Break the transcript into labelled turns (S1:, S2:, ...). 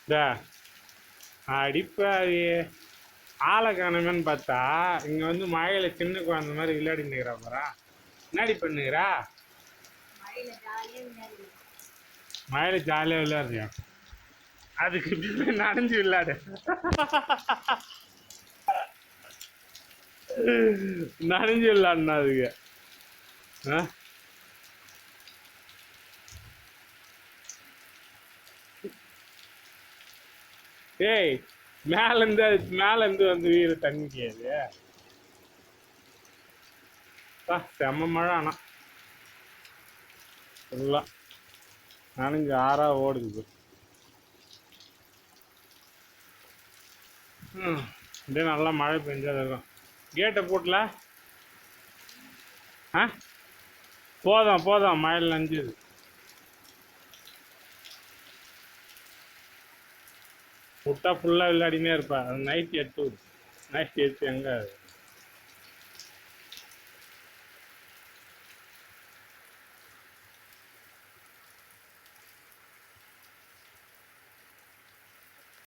S1: டா அடிப்பாவி ஆளை காணுமேன்னு பார்த்தா இங்கே வந்து மழையில் சின்ன குழந்த மாதிரி விளையாடின்னு இருக்கிறா பாரா. என்னடி பண்ணுகிறா? மழையில் ஜாலியாக விளையாடுறியா? அதுக்கு நனைஞ்சு விளையாடு. நனைஞ்சு விளையாடுனா அதுக்கு. ஏய் மேலேருந்து வந்து வீடு தண்ணிக்கு அது செம்ம மழை. ஆனால் ஃபுல்லாக நனைஞ்சு ஆறா ஓடுது. இதே நல்லா மழை பெஞ்சாது இருக்கும். கேட்டை போட்டல. ஆ போதும் மழையில் நனைஞ்சுது. விட்டா ஃபுல்லாக விளையாடினே இருப்பேன். அது நைட் எடுத்து எங்கே